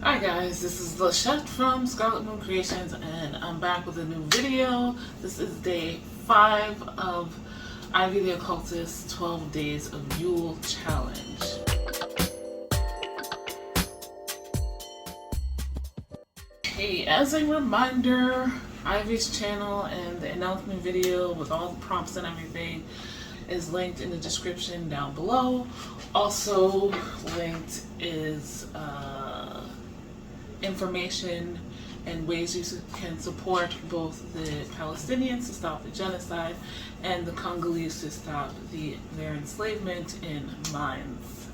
Hi guys, this is Lashette from Scarlet Moon Creations, and I'm back with a new video. This is day 5 of Ivy the Occultist's 12 Days of Yule Challenge. Hey, as a reminder, Ivy's channel and the announcement video with all the prompts and everything is linked in the description down below. Also linked is information and ways you can support both the Palestinians to stop the genocide and the Congolese to stop their enslavement in mines.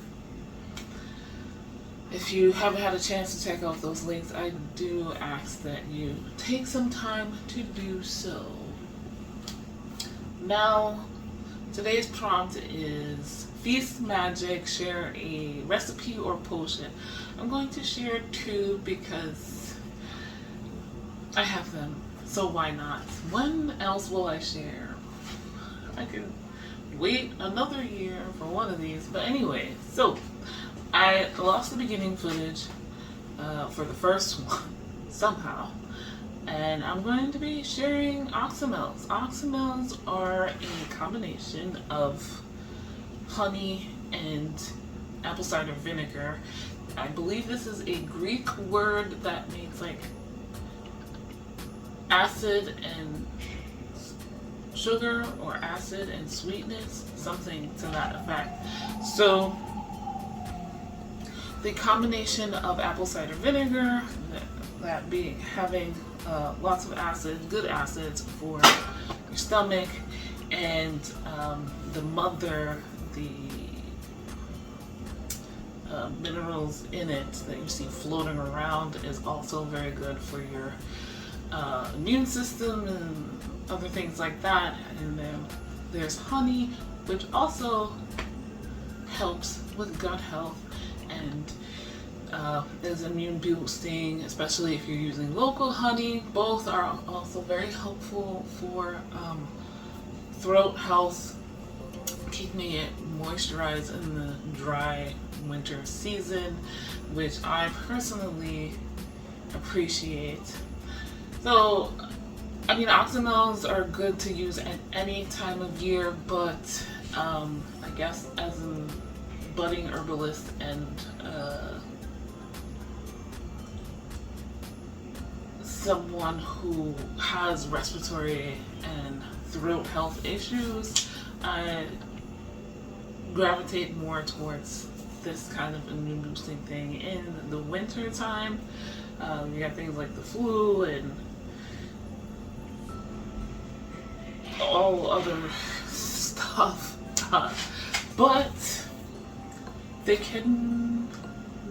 If you haven't had a chance to check out those links, I do ask that you take some time to do so. Now, today's prompt is feast magic, share a recipe or potion. I'm going to share 2 because I have them, so why not? When else will I share? I can wait another year for one of these, but anyway, so I lost the beginning footage for the first one somehow, and I'm going to be sharing oxymels. Oxymels are a combination of honey and apple cider vinegar. I believe this is a Greek word that means like acid and sugar or acid and sweetness, something to that effect. So the combination of apple cider vinegar, that being having lots of acid, good acids for your stomach, and the minerals in it that you see floating around is also very good for your immune system and other things like that. And then there's honey, which also helps with gut health and is immune boosting, especially if you're using local honey. Both are also very helpful for throat health, keeping it moisturized in the dry winter season, which I personally appreciate. So, I mean, oxymels are good to use at any time of year, but I guess as a budding herbalist and someone who has respiratory and throat health issues, I gravitate more towards this kind of immune boosting thing in the winter time. You have things like the flu and all other stuff, but they can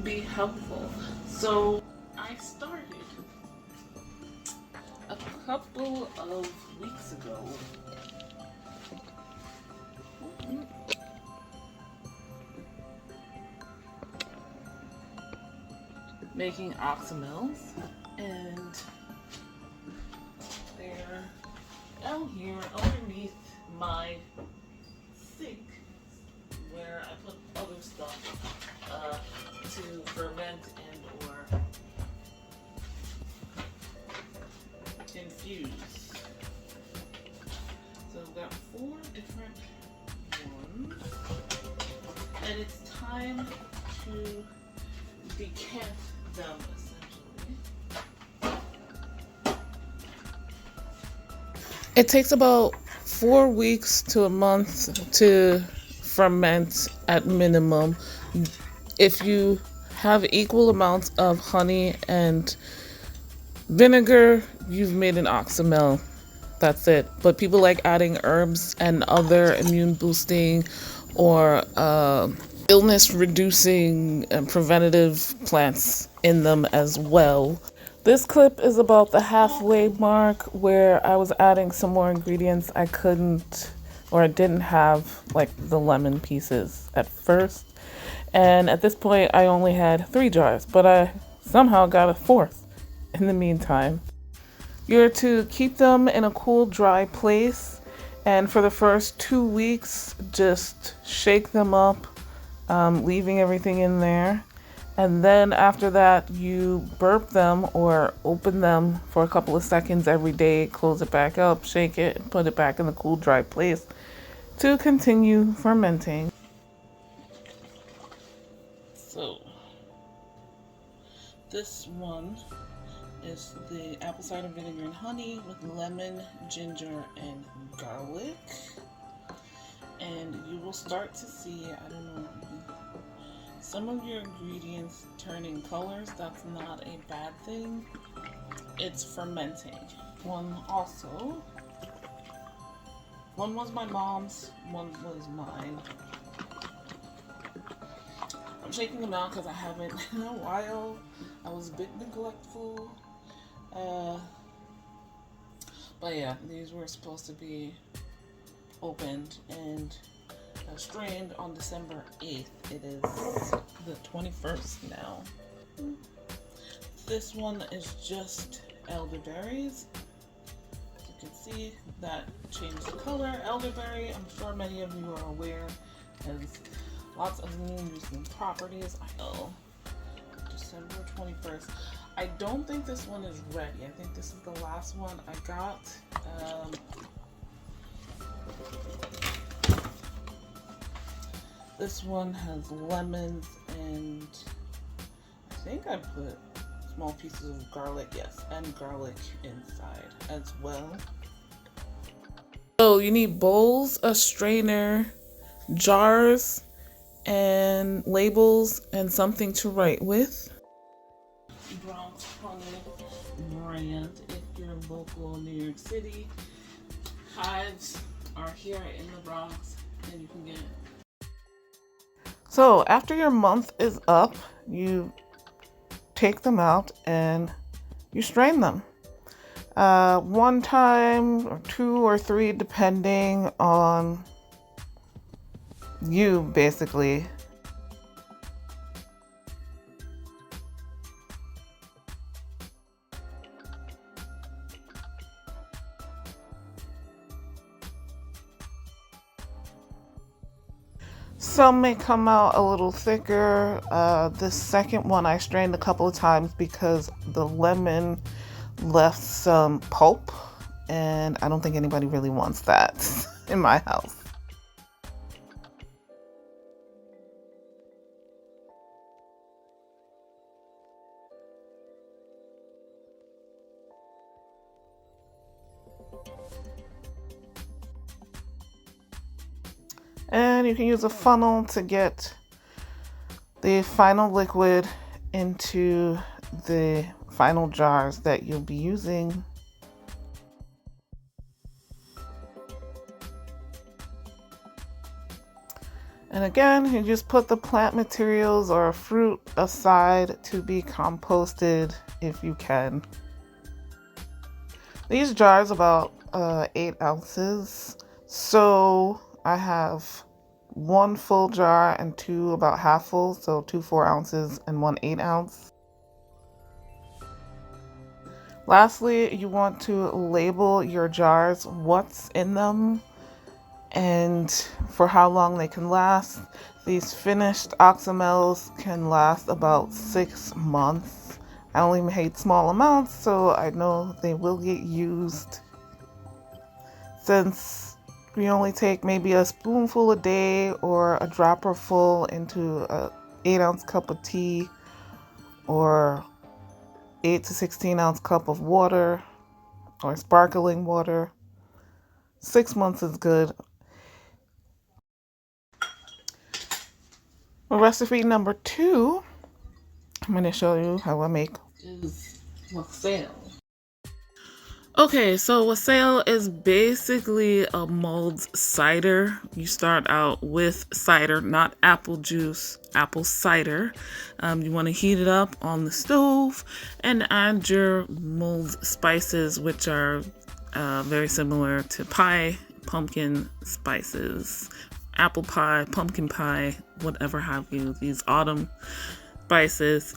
be helpful. So I started a couple of weeks ago making oxymels, and they're down here underneath my sink where I put other stuff to ferment and or infuse. So I've got 4 different ones, and it's time to decant them essentially. It takes about 4 weeks to a month to ferment at minimum. If you have equal amounts of honey and vinegar, you've made an oxymel. That's it. But people like adding herbs and other immune boosting or illness reducing and preventative plants in them as well. This clip is about the halfway mark where I was adding some more ingredients I couldn't or didn't have, like the lemon pieces at first. And at this point I only had 3 jars, but I somehow got a 4th in the meantime. You're to keep them in a cool, dry place, and for the first 2 weeks just shake them up, leaving everything in there. And then after that, you burp them or open them for a couple of seconds every day, close it back up, shake it, and put it back in the cool, dry place to continue fermenting. So, this one is the apple cider vinegar and honey with lemon, ginger, and garlic. And you will start to see, I don't know, some of your ingredients turning colors. That's not a bad thing. It's fermenting. One was my mom's, one was mine. I'm shaking them out because I haven't in a while. I was a bit neglectful. But yeah, these were supposed to be opened and strained on December 8th. It is the 21st now. This one is just elderberries. As you can see, that changed the color. Elderberry, I'm sure many of you are aware, has lots of immune properties. I know. December 21st. I don't think this one is ready. I think this is the last one I got. This one has lemons and I think I put small pieces of garlic, yes, and garlic inside as well. So you need bowls, a strainer, jars, and labels, and something to write with. Bronx Honey brand if you're local in New York City. Hives are here in the Bronx and you can get it. So after your month is up, you take them out and you strain them. One time or two or three depending on you, basically. Some may come out a little thicker. This second one I strained a couple of times because the lemon left some pulp, and I don't think anybody really wants that in my house. And you can use a funnel to get the final liquid into the final jars that you'll be using. And again, you just put the plant materials or fruit aside to be composted if you can. These jars about 8 ounces. So I have one full jar and two about half full, so 2 4 ounces and 1 8 ounce. Lastly, you want to label your jars, what's in them and for how long they can last. These finished oxymels can last about 6 months. I only made small amounts, so I know they will get used. Since we only take maybe a spoonful a day or a dropper full into a 8 ounce cup of tea or 8 to 16 ounce cup of water or sparkling water. 6 months is good. Recipe number 2, I'm going to show you how I make is wassail. Okay, so wassail is basically a mulled cider. You start out with cider, not apple juice, apple cider. You want to heat it up on the stove and add your mulled spices, which are very similar to pie, pumpkin spices, apple pie, pumpkin pie, whatever have you, these autumn spices.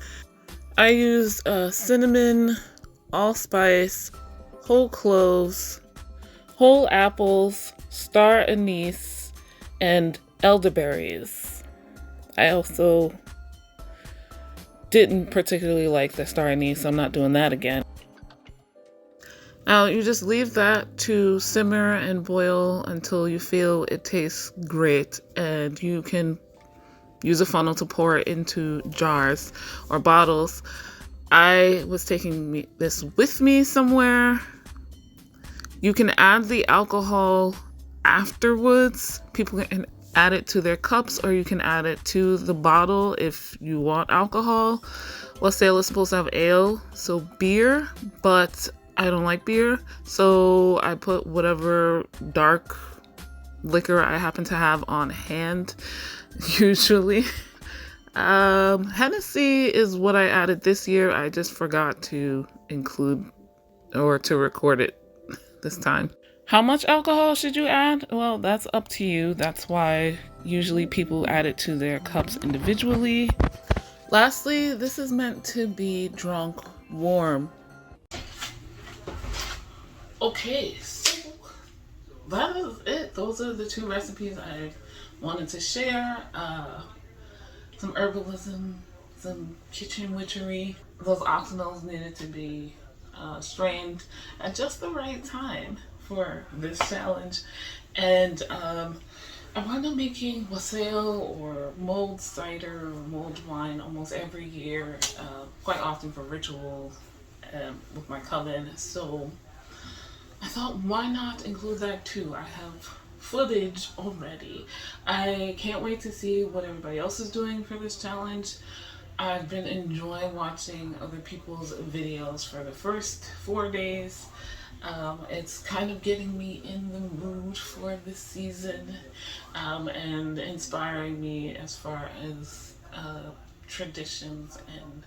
I used cinnamon, allspice, whole cloves, whole apples, star anise, and elderberries. I also didn't particularly like the star anise, so I'm not doing that again. Now you just leave that to simmer and boil until you feel it tastes great, and you can use a funnel to pour it into jars or bottles. I was taking this with me somewhere. You can add the alcohol afterwards. People can add it to their cups, or you can add it to the bottle if you want alcohol. Wassail is supposed to have ale, so beer, but I don't like beer, so I put whatever dark liquor I happen to have on hand, usually. Hennessy is what I added this year. I just forgot to include or to record it this time. How much alcohol should you add? Well, that's up to you. That's why usually people add it to their cups individually. Lastly, this is meant to be drunk warm. Okay, so that is it. Those are the 2 recipes I wanted to share. Some herbalism, some kitchen witchery. Those oxynils needed to be strained at just the right time for this challenge. And I wound up making wassail or mulled cider or mulled wine almost every year, quite often for rituals with my coven. So I thought, why not include that too? I have footage already. I can't wait to see what everybody else is doing for this challenge. I've been enjoying watching other people's videos for the first 4 days. It's kind of getting me in the mood for this season, and inspiring me as far as traditions and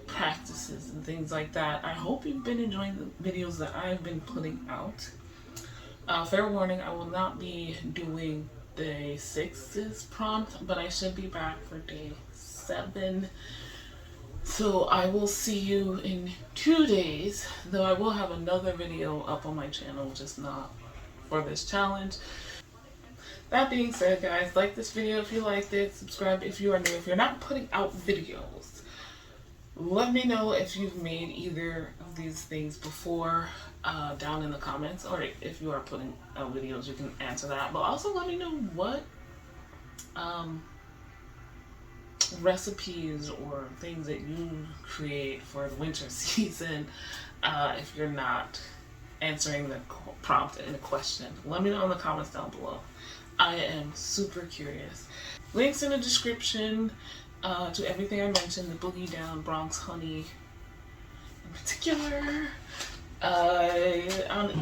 practices and things like that. I hope you've been enjoying the videos that I've been putting out. Fair warning, I will not be doing day 6's prompt, but I should be back for day 7. So I will see you in 2 days, though I will have another video up on my channel, just not for this challenge. That being said, guys, like this video if you liked it, subscribe if you are new. If you're not putting out videos, let me know if you've made either of these things before down in the comments, or if you are putting out videos, you can answer that. But also let me know what recipes or things that you create for the winter season if you're not answering the prompt in a question. Let me know in the comments down below. I am super curious. Links in the description to everything I mentioned, the Boogie Down Bronx honey in particular.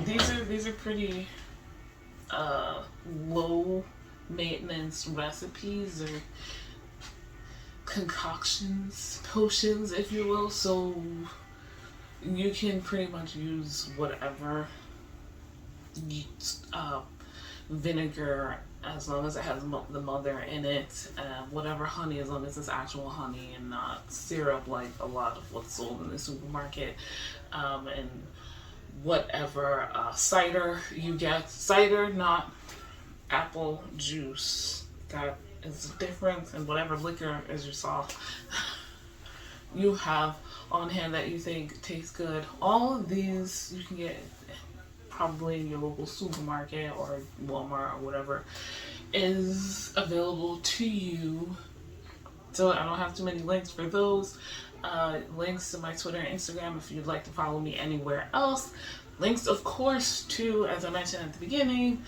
These are pretty low maintenance recipes or concoctions, potions, if you will, so you can pretty much use whatever vinegar, as long as it has the mother in it, whatever honey, as long as it's actual honey and not syrup like a lot of what's sold in the supermarket, and whatever cider you get. Cider, not apple juice. That is the difference. And whatever liquor, as you saw, you have on hand that you think tastes good. All of these you can get probably in your local supermarket or Walmart or whatever is available to you. So I don't have too many links for those. Links to my Twitter and Instagram if you'd like to follow me anywhere else. Links, of course, to, as I mentioned at the beginning,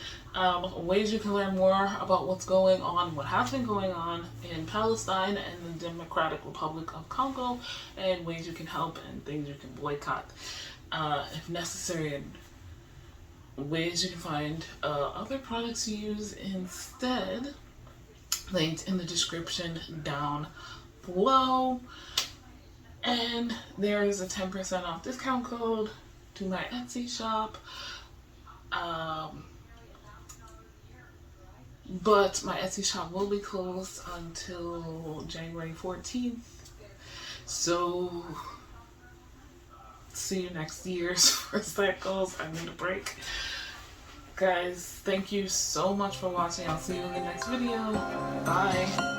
ways you can learn more about what's going on, what has been going on in Palestine and the Democratic Republic of Congo, and ways you can help and things you can boycott if necessary, and ways you can find other products to use instead, linked in the description down below. And there is a 10% off discount code to my Etsy shop. But my Etsy shop will be closed until January 14th. So see you next year as far as that goes. I need a break. Guys, thank you so much for watching. I'll see you in the next video. Bye.